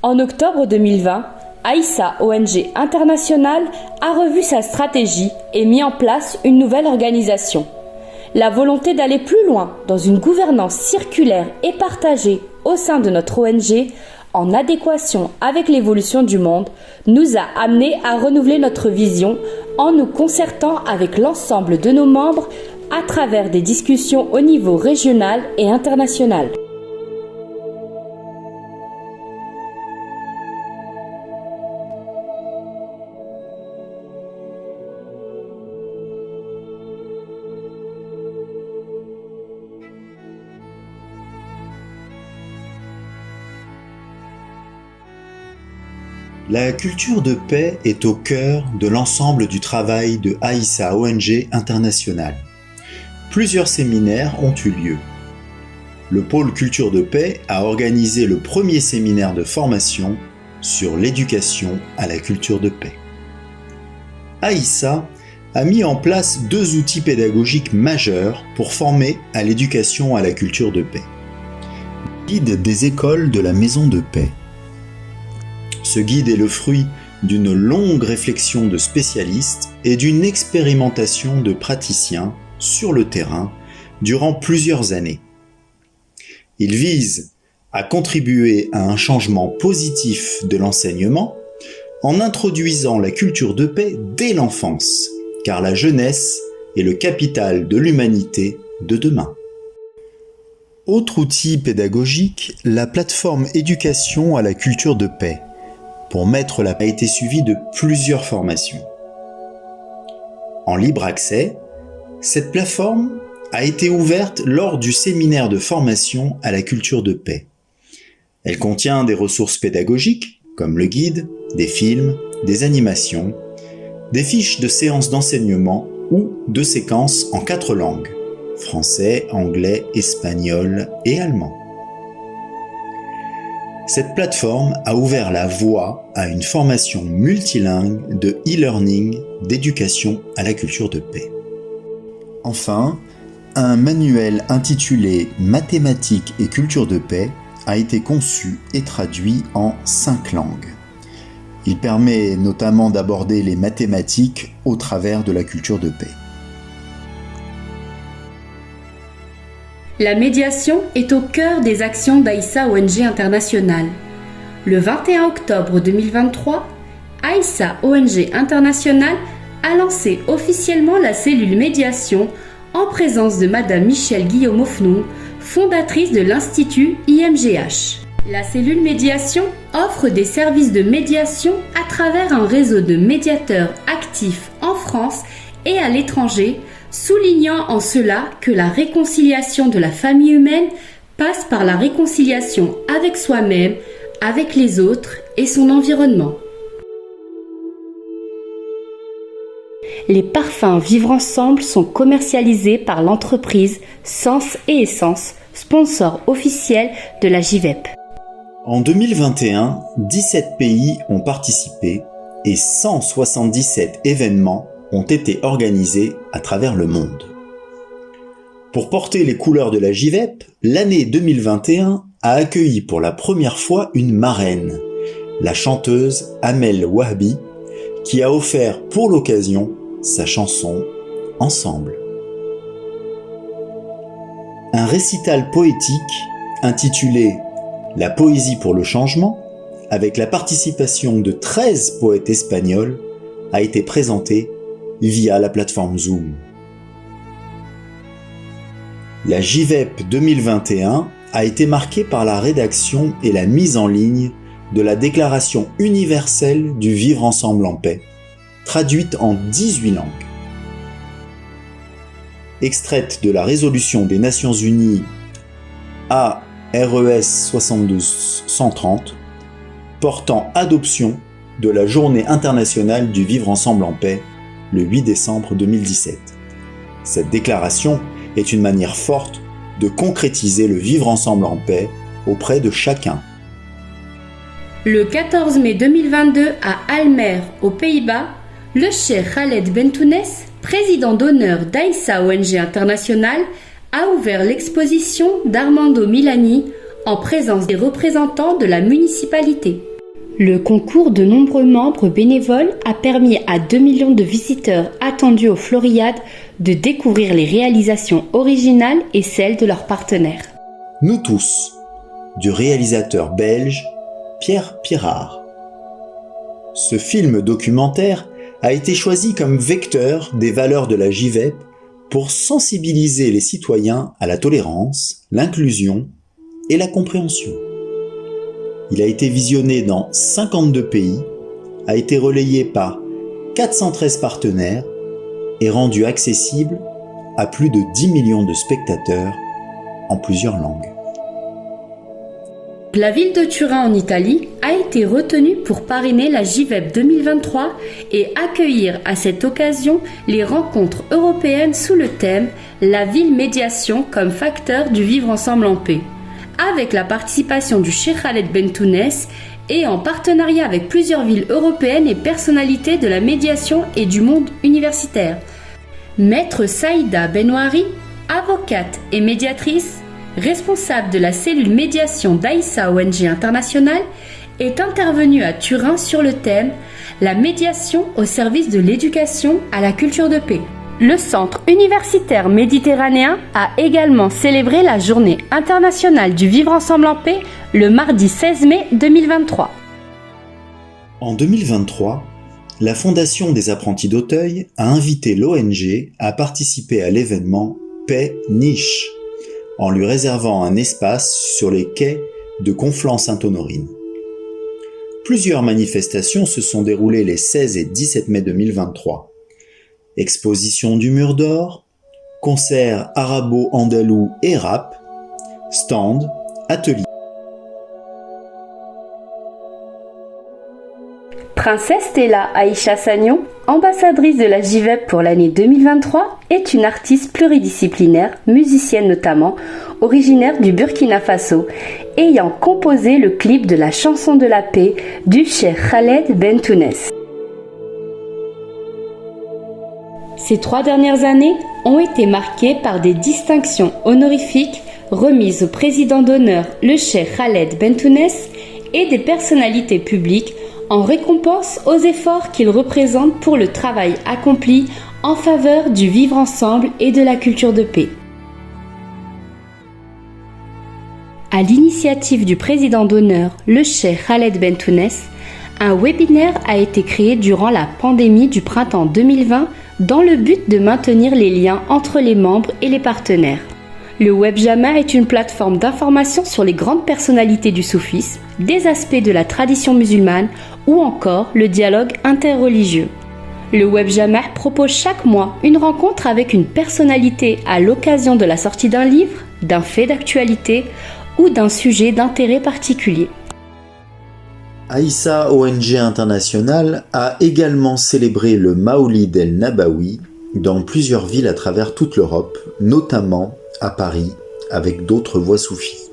En octobre 2020, Aïssa ONG International a revu sa stratégie et mis en place une nouvelle organisation. La volonté d'aller plus loin dans une gouvernance circulaire et partagée au sein de notre ONG, en adéquation avec l'évolution du monde, nous a amenés à renouveler notre vision en nous concertant avec l'ensemble de nos membres à travers des discussions au niveau régional et international. La culture de paix est au cœur de l'ensemble du travail de Aïssa ONG International. Plusieurs séminaires ont eu lieu. Le pôle culture de paix a organisé le premier séminaire de formation sur l'éducation à la culture de paix. Aïssa a mis en place 2 outils pédagogiques majeurs pour former à l'éducation à la culture de paix. Guide des écoles de la Maison de paix. Ce guide est le fruit d'une longue réflexion de spécialistes et d'une expérimentation de praticiens sur le terrain durant plusieurs années. Il vise à contribuer à un changement positif de l'enseignement en introduisant la culture de paix dès l'enfance, car la jeunesse est le capital de l'humanité de demain. Autre outil pédagogique, la plateforme éducation à la culture de paix. Pour mettre la paix a été suivi de plusieurs formations. En libre accès, cette plateforme a été ouverte lors du séminaire de formation à la culture de paix. Elle contient des ressources pédagogiques comme le guide, des films, des animations, des fiches de séances d'enseignement ou de séquences en 4 langues, français, anglais, espagnol et allemand. Cette plateforme a ouvert la voie à une formation multilingue de e-learning d'éducation à la culture de paix. Enfin, un manuel intitulé Mathématiques et culture de paix a été conçu et traduit en 5 langues. Il permet notamment d'aborder les mathématiques au travers de la culture de paix. La médiation est au cœur des actions d'Aïssa ONG International. Le 21 octobre 2023, Aïssa ONG International a lancé officiellement la cellule médiation en présence de Madame Michèle Guillaume-Ofnou, fondatrice de l'Institut IMGH. La cellule médiation offre des services de médiation à travers un réseau de médiateurs actifs en France et à l'étranger, soulignant en cela que la réconciliation de la famille humaine passe par la réconciliation avec soi-même, avec les autres et son environnement. Les parfums Vivre Ensemble sont commercialisés par l'entreprise Sens et Essence, sponsor officiel de la JVEP. En 2021, 17 pays ont participé et 177 événements ont été organisés à travers le monde. Pour porter les couleurs de la JVEP, l'année 2021 a accueilli pour la première fois une marraine, la chanteuse Amel Wahbi, qui a offert pour l'occasion sa chanson « Ensemble ». Un récital poétique intitulé « La poésie pour le changement » avec la participation de 13 poètes espagnols a été présenté via la plateforme Zoom. La JVEP 2021 a été marquée par la rédaction et la mise en ligne de la Déclaration universelle du vivre ensemble en paix, traduite en 18 langues. Extraite de la résolution des Nations Unies ARES 72-130, portant adoption de la Journée internationale du vivre ensemble en paix, le 8 décembre 2017. Cette déclaration est une manière forte de concrétiser le vivre ensemble en paix auprès de chacun. Le 14 mai 2022 à Almer, aux Pays-Bas, le cheikh Khaled Bentounès, président d'honneur d'Aïssa ONG International, a ouvert l'exposition d'Armando Milani en présence des représentants de la municipalité. Le concours de nombreux membres bénévoles a permis à 2 millions de visiteurs attendus aux Floriades de découvrir les réalisations originales et celles de leurs partenaires. Nous tous, du réalisateur belge Pierre Pirard. Ce film documentaire a été choisi comme vecteur des valeurs de la JVEP pour sensibiliser les citoyens à la tolérance, l'inclusion et la compréhension. Il a été visionné dans 52 pays, a été relayé par 413 partenaires et rendu accessible à plus de 10 millions de spectateurs en plusieurs langues. La ville de Turin en Italie a été retenue pour parrainer la JVEP 2023 et accueillir à cette occasion les rencontres européennes sous le thème « La ville médiation comme facteur du vivre ensemble en paix », avec la participation du Cheikh Khaled Bentounès et en partenariat avec plusieurs villes européennes et personnalités de la médiation et du monde universitaire. Maître Saïda Benouari, avocate et médiatrice, responsable de la cellule médiation d'Aïssa ONG International, est intervenue à Turin sur le thème « La médiation au service de l'éducation à la culture de paix ». Le Centre universitaire méditerranéen a également célébré la Journée internationale du vivre ensemble en paix le mardi 16 mai 2023. En 2023, la Fondation des apprentis d'Auteuil a invité l'ONG à participer à l'événement Paix Niche, en lui réservant un espace sur les quais de Conflans-Sainte-Honorine. Plusieurs manifestations se sont déroulées les 16 et 17 mai 2023. Exposition du Mur d'Or, concerts arabo-andalou et rap, stand, ateliers. Princesse Stella Aïcha Sagnon, ambassadrice de la JVEP pour l'année 2023, est une artiste pluridisciplinaire, musicienne notamment, originaire du Burkina Faso, ayant composé le clip de la chanson de la paix du Cheikh Khaled Bentounès. Ces 3 dernières années ont été marquées par des distinctions honorifiques remises au président d'honneur, le Cheikh Khaled Bentounès, et des personnalités publiques en récompense aux efforts qu'il représente pour le travail accompli en faveur du vivre ensemble et de la culture de paix. À l'initiative du président d'honneur, le Cheikh Khaled Bentounès, un webinaire a été créé durant la pandémie du printemps 2020 dans le but de maintenir les liens entre les membres et les partenaires. Le Webjama est une plateforme d'information sur les grandes personnalités du soufisme, des aspects de la tradition musulmane ou encore le dialogue interreligieux. Le Webjama propose chaque mois une rencontre avec une personnalité à l'occasion de la sortie d'un livre, d'un fait d'actualité ou d'un sujet d'intérêt particulier. Aïssa ONG International a également célébré le Maoulid el-Nabawi dans plusieurs villes à travers toute l'Europe, notamment à Paris, avec d'autres voix soufis.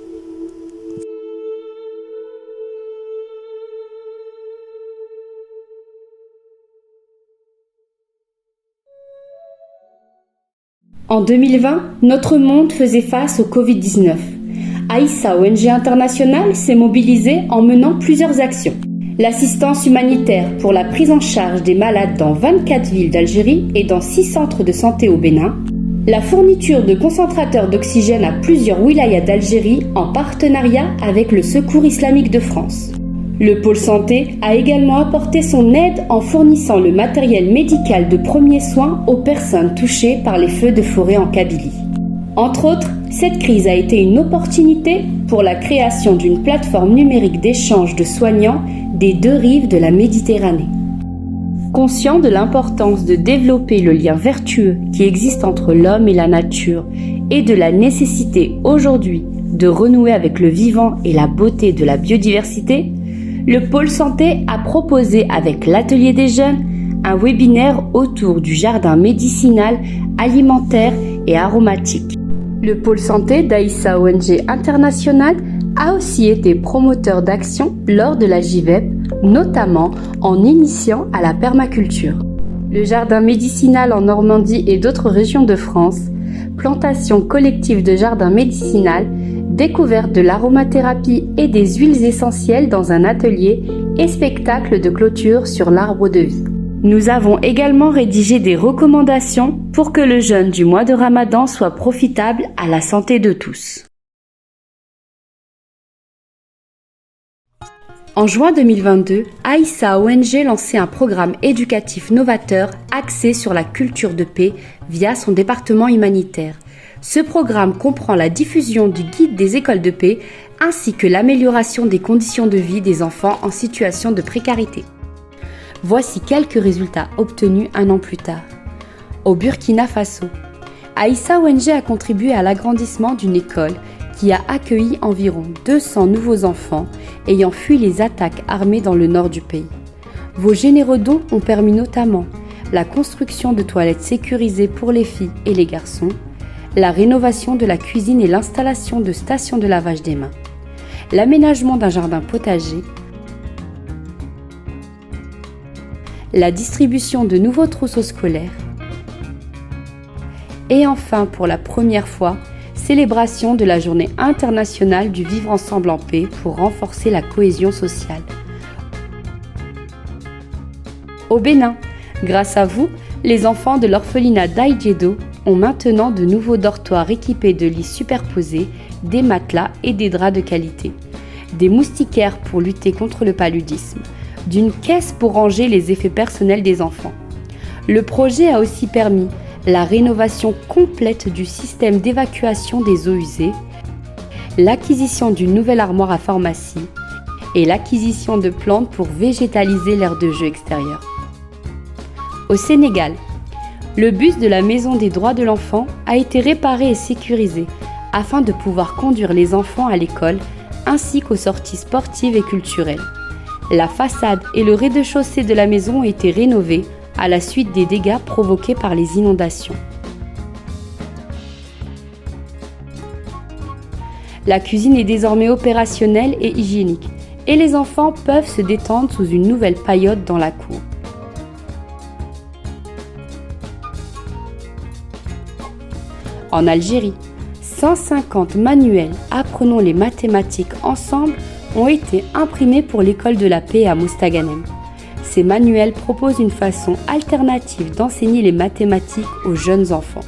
En 2020, notre monde faisait face au Covid-19. Aïssa ONG International s'est mobilisée en menant plusieurs actions. L'assistance humanitaire pour la prise en charge des malades dans 24 villes d'Algérie et dans 6 centres de santé au Bénin. La fourniture de concentrateurs d'oxygène à plusieurs wilayas d'Algérie en partenariat avec le Secours islamique de France. Le pôle santé a également apporté son aide en fournissant le matériel médical de premiers soins aux personnes touchées par les feux de forêt en Kabylie. Entre autres, cette crise a été une opportunité pour la création d'une plateforme numérique d'échange de soignants des 2 rives de la Méditerranée. Conscient de l'importance de développer le lien vertueux qui existe entre l'homme et la nature et de la nécessité aujourd'hui de renouer avec le vivant et la beauté de la biodiversité, le pôle santé a proposé avec l'Atelier des jeunes un webinaire autour du jardin médicinal, alimentaire et aromatique. Le pôle santé d'Aïssa ONG International a aussi été promoteur d'actions lors de la JVEP, notamment en initiant à la permaculture. Le jardin médicinal en Normandie et d'autres régions de France, plantation collective de jardins médicinal, découverte de l'aromathérapie et des huiles essentielles dans un atelier et spectacle de clôture sur l'arbre de vie. Nous avons également rédigé des recommandations pour que le jeûne du mois de Ramadan soit profitable à la santé de tous. En juin 2022, Aïssa ONG lançait un programme éducatif novateur axé sur la culture de paix via son département humanitaire. Ce programme comprend la diffusion du guide des écoles de paix ainsi que l'amélioration des conditions de vie des enfants en situation de précarité. Voici quelques résultats obtenus un an plus tard. Au Burkina Faso, Aïssa ONG a contribué à l'agrandissement d'une école qui a accueilli environ 200 nouveaux enfants ayant fui les attaques armées dans le nord du pays. Vos généreux dons ont permis notamment la construction de toilettes sécurisées pour les filles et les garçons, la rénovation de la cuisine et l'installation de stations de lavage des mains, l'aménagement d'un jardin potager, la distribution de nouveaux trousseaux scolaires et enfin, pour la première fois, célébration de la Journée internationale du vivre ensemble en paix pour renforcer la cohésion sociale. Au Bénin, grâce à vous, les enfants de l'orphelinat d'Aïdjedo ont maintenant de nouveaux dortoirs équipés de lits superposés, des matelas et des draps de qualité, des moustiquaires pour lutter contre le paludisme, d'une caisse pour ranger les effets personnels des enfants. Le projet a aussi permis la rénovation complète du système d'évacuation des eaux usées, l'acquisition d'une nouvelle armoire à pharmacie et l'acquisition de plantes pour végétaliser l'aire de jeu extérieur. Au Sénégal, le bus de la Maison des droits de l'enfant a été réparé et sécurisé afin de pouvoir conduire les enfants à l'école ainsi qu'aux sorties sportives et culturelles. La façade et le rez-de-chaussée de la maison ont été rénovés à la suite des dégâts provoqués par les inondations. La cuisine est désormais opérationnelle et hygiénique et les enfants peuvent se détendre sous une nouvelle paillote dans la cour. En Algérie, 150 manuels Apprenons les mathématiques ensemble ont été imprimés pour l'école de la paix à Mostaganem. Ces manuels proposent une façon alternative d'enseigner les mathématiques aux jeunes enfants.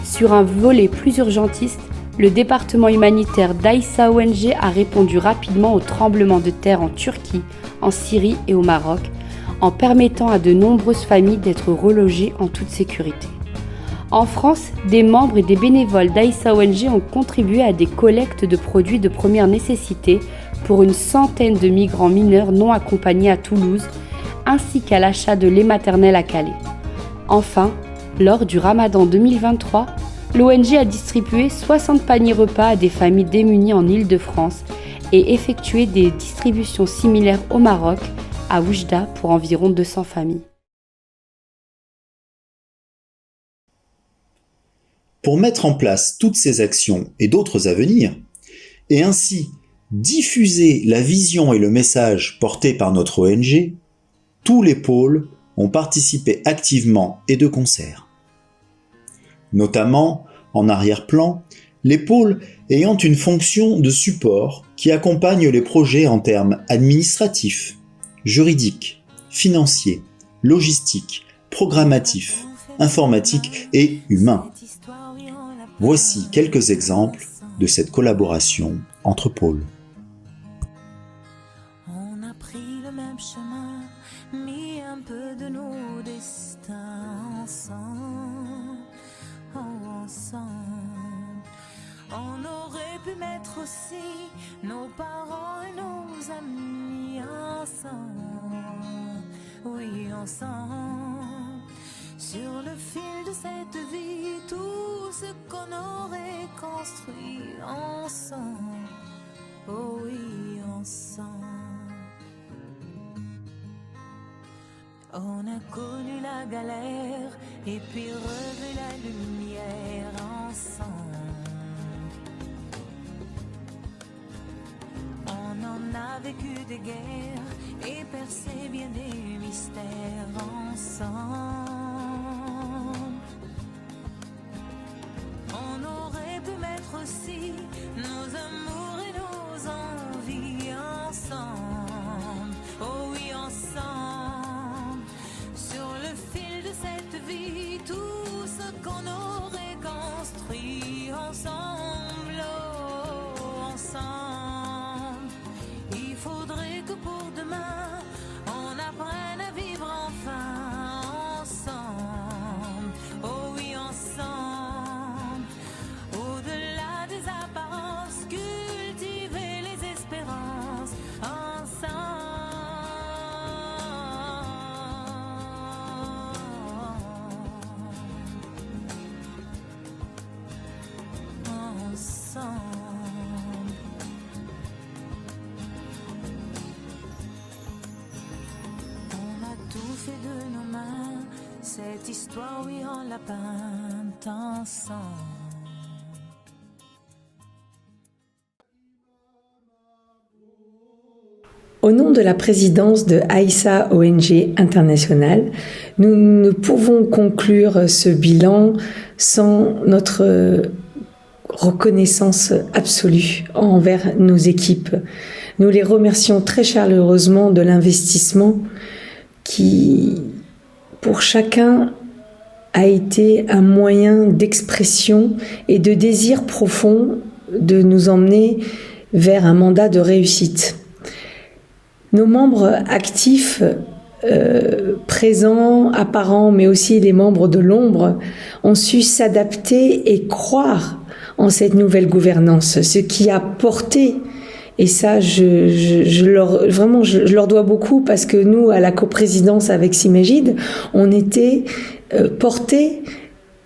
Sur un volet plus urgentiste, le département humanitaire d'Aïssa ONG a répondu rapidement aux tremblements de terre en Turquie, en Syrie et au Maroc, en permettant à de nombreuses familles d'être relogées en toute sécurité. En France, des membres et des bénévoles d'Aïssa ONG ont contribué à des collectes de produits de première nécessité pour une centaine de migrants mineurs non accompagnés à Toulouse, ainsi qu'à l'achat de lait maternel à Calais. Enfin, lors du Ramadan 2023, l'ONG a distribué 60 paniers repas à des familles démunies en Île-de-France et effectué des distributions similaires au Maroc, à Oujda, pour environ 200 familles. Pour mettre en place toutes ces actions et d'autres à venir, et ainsi diffuser la vision et le message portés par notre ONG, tous les pôles ont participé activement et de concert. Notamment, en arrière-plan, les pôles ayant une fonction de support qui accompagne les projets en termes administratifs, juridiques, financiers, logistiques, programmatifs, informatiques et humains. Voici quelques exemples de cette collaboration entre pôles. On a pris le même chemin, mis un peu de nos destins ensemble, ensemble. On aurait pu mettre aussi nos parents et nos amis ensemble, oui ensemble. Sur le fil de cette vie, tout ce qu'on aurait construit ensemble, oh oui, ensemble. On a connu la galère et puis revu la lumière ensemble. On en a vécu des guerres et percé bien des mystères ensemble. On aurait pu mettre aussi l'histoire, oui, on l'a peinte ensemble. Au nom de la présidence de Aïssa ONG International, nous ne pouvons conclure ce bilan sans notre reconnaissance absolue envers nos équipes. Nous les remercions très chaleureusement de l'investissement qui, pour chacun, a été un moyen d'expression et de désir profond de nous emmener vers un mandat de réussite. Nos membres actifs, présents, apparents, mais aussi les membres de l'ombre, ont su s'adapter et croire en cette nouvelle gouvernance, ce qui a porté, et ça je leur dois beaucoup, parce que nous, à la coprésidence avec Simagid, on était portés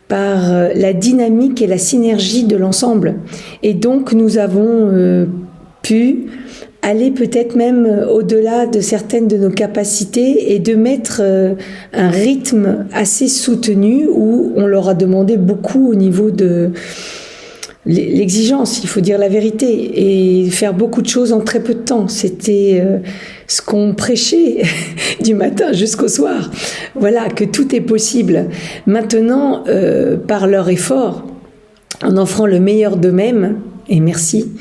par la dynamique et la synergie de l'ensemble. Et donc nous avons pu aller peut-être même au-delà de certaines de nos capacités et de mettre un rythme assez soutenu où on leur a demandé beaucoup au niveau de l'exigence, il faut dire la vérité, et faire beaucoup de choses en très peu de temps. C'était ce qu'on prêchait du matin jusqu'au soir. Voilà, que tout est possible. Maintenant, par leur effort, en offrant le meilleur d'eux-mêmes, et merci.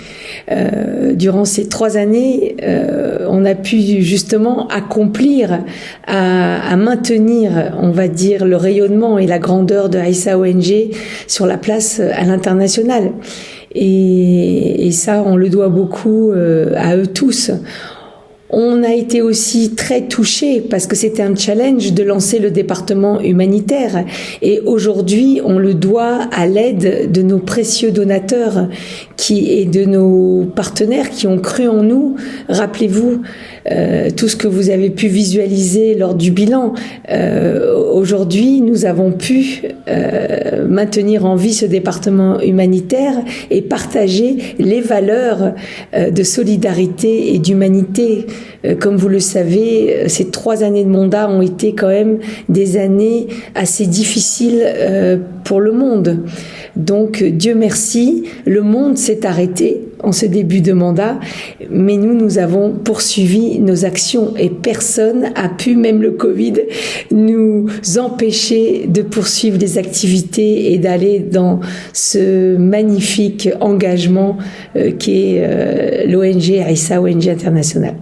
Durant ces 3 années, on a pu justement accomplir, à maintenir, on va dire, le rayonnement et la grandeur de Aïssa ONG sur la place à l'international. Et ça, on le doit beaucoup à eux tous. On a été aussi très touchés parce que c'était un challenge de lancer le département humanitaire. Et aujourd'hui, on le doit à l'aide de nos précieux donateurs et de nos partenaires qui ont cru en nous. Rappelez-vous tout ce que vous avez pu visualiser lors du bilan. Aujourd'hui, nous avons pu maintenir en vie ce département humanitaire et partager les valeurs de solidarité et d'humanité. Comme vous le savez, ces 3 années de mandat ont été quand même des années assez difficiles pour le monde. Donc, Dieu merci, le monde s'est arrêté en ce début de mandat, mais nous avons poursuivi nos actions et personne a pu, même le Covid, nous empêcher de poursuivre les activités et d'aller dans ce magnifique engagement qu'est l'ONG Aïssa ONG International.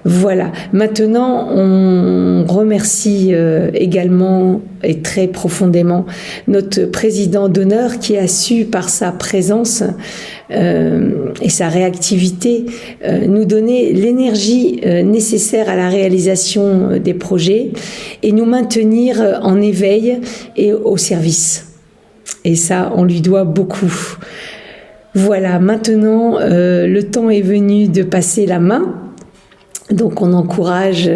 Voilà. Maintenant, on remercie également et très profondément notre président d'honneur qui a su, par sa présence et sa réactivité, nous donner l'énergie nécessaire à la réalisation des projets et nous maintenir en éveil et au service. Et ça, on lui doit beaucoup. Voilà. Maintenant, le temps est venu de passer la main. Donc on encourage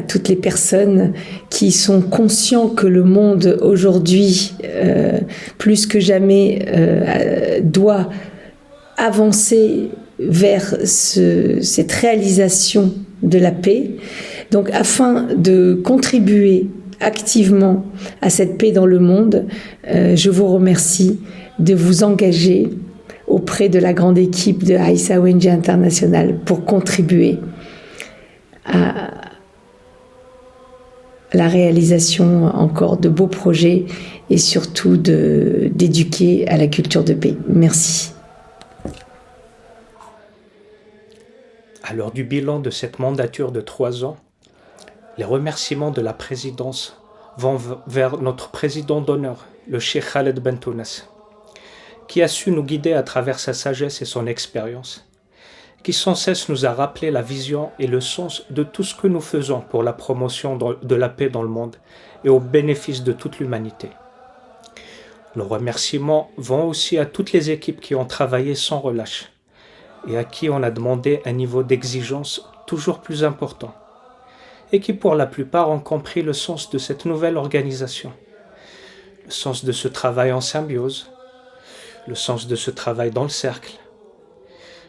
toutes les personnes qui sont conscients que le monde aujourd'hui, plus que jamais, doit avancer vers cette réalisation de la paix. Donc afin de contribuer activement à cette paix dans le monde, je vous remercie de vous engager auprès de la grande équipe de Aïssa ONG International pour contribuer à la réalisation encore de beaux projets et surtout d'éduquer à la culture de paix. Merci. À l'heure du bilan de cette mandature de 3 ans, les remerciements de la présidence vont vers notre président d'honneur, le Cheikh Khaled Bentounas, qui a su nous guider à travers sa sagesse et son expérience, qui sans cesse nous a rappelé la vision et le sens de tout ce que nous faisons pour la promotion de la paix dans le monde et au bénéfice de toute l'humanité. Nos remerciements vont aussi à toutes les équipes qui ont travaillé sans relâche et à qui on a demandé un niveau d'exigence toujours plus important et qui pour la plupart ont compris le sens de cette nouvelle organisation, le sens de ce travail en symbiose, le sens de ce travail dans le cercle,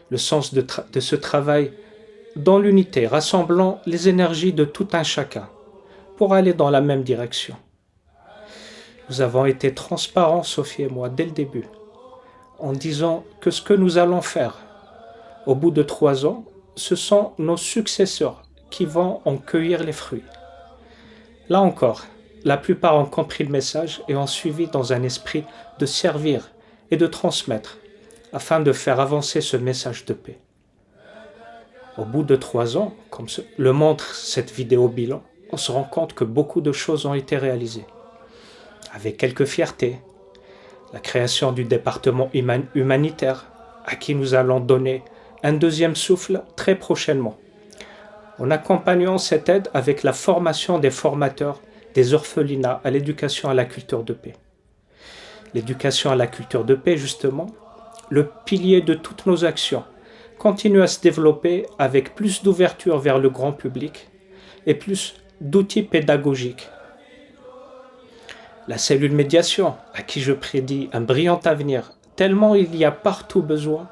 le sens de ce travail dans l'unité, rassemblant les énergies de tout un chacun pour aller dans la même direction. Nous avons été transparents, Sophie et moi, dès le début, en disant que ce que nous allons faire au bout de 3 ans, ce sont nos successeurs qui vont en cueillir les fruits. Là encore, la plupart ont compris le message et ont suivi dans un esprit de servir et de transmettre, afin de faire avancer ce message de paix. Au bout de 3 ans, comme le montre cette vidéo bilan, on se rend compte que beaucoup de choses ont été réalisées. Avec quelques fiertés, la création du département humanitaire, à qui nous allons donner un deuxième souffle très prochainement, en accompagnant cette aide avec la formation des formateurs des orphelinats à l'éducation à la culture de paix. L'éducation à la culture de paix, justement, le pilier de toutes nos actions, continue à se développer avec plus d'ouverture vers le grand public et plus d'outils pédagogiques. La cellule médiation, à qui je prédis un brillant avenir, tellement il y a partout besoin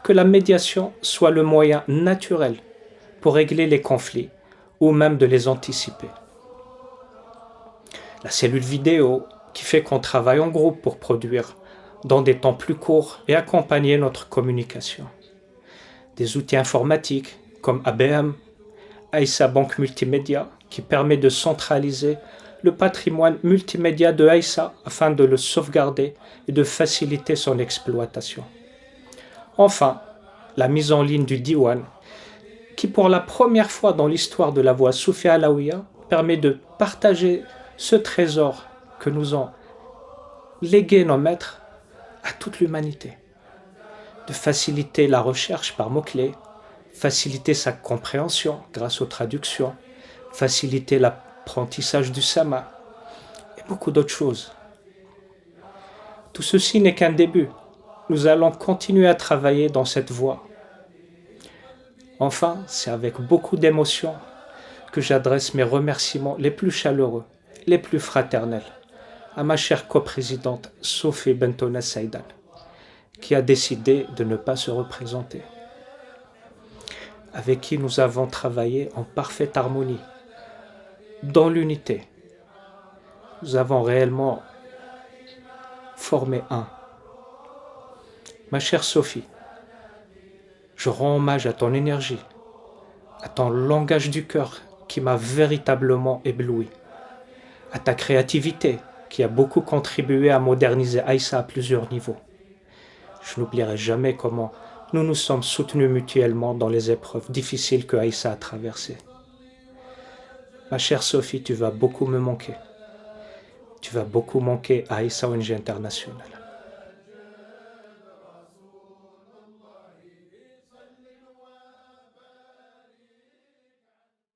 que la médiation soit le moyen naturel pour régler les conflits ou même de les anticiper. La cellule vidéo, qui fait qu'on travaille en groupe pour produire dans des temps plus courts et accompagner notre communication. Des outils informatiques comme ABM, Aïssa Banque Multimédia, qui permet de centraliser le patrimoine multimédia de Aïssa afin de le sauvegarder et de faciliter son exploitation. Enfin, la mise en ligne du Diwan, qui pour la première fois dans l'histoire de la voie Soufia Alaouia permet de partager ce trésor que nous ont légué nos maîtres à toute l'humanité, de faciliter la recherche par mots-clés, faciliter sa compréhension grâce aux traductions, faciliter l'apprentissage du sama et beaucoup d'autres choses. Tout ceci n'est qu'un début. Nous allons continuer à travailler dans cette voie. Enfin, c'est avec beaucoup d'émotion que j'adresse mes remerciements les plus chaleureux, les plus fraternels à ma chère coprésidente Sophie Bentona Saïdan, qui a décidé de ne pas se représenter, avec qui nous avons travaillé en parfaite harmonie, dans l'unité. Nous avons réellement formé un. Ma chère Sophie, je rends hommage à ton énergie, à ton langage du cœur qui m'a véritablement ébloui, à ta créativité qui a beaucoup contribué à moderniser Aïssa à plusieurs niveaux. Je n'oublierai jamais comment nous nous sommes soutenus mutuellement dans les épreuves difficiles que Aïssa a traversées. Ma chère Sophie, tu vas beaucoup me manquer. Tu vas beaucoup manquer à Aïssa ONG International.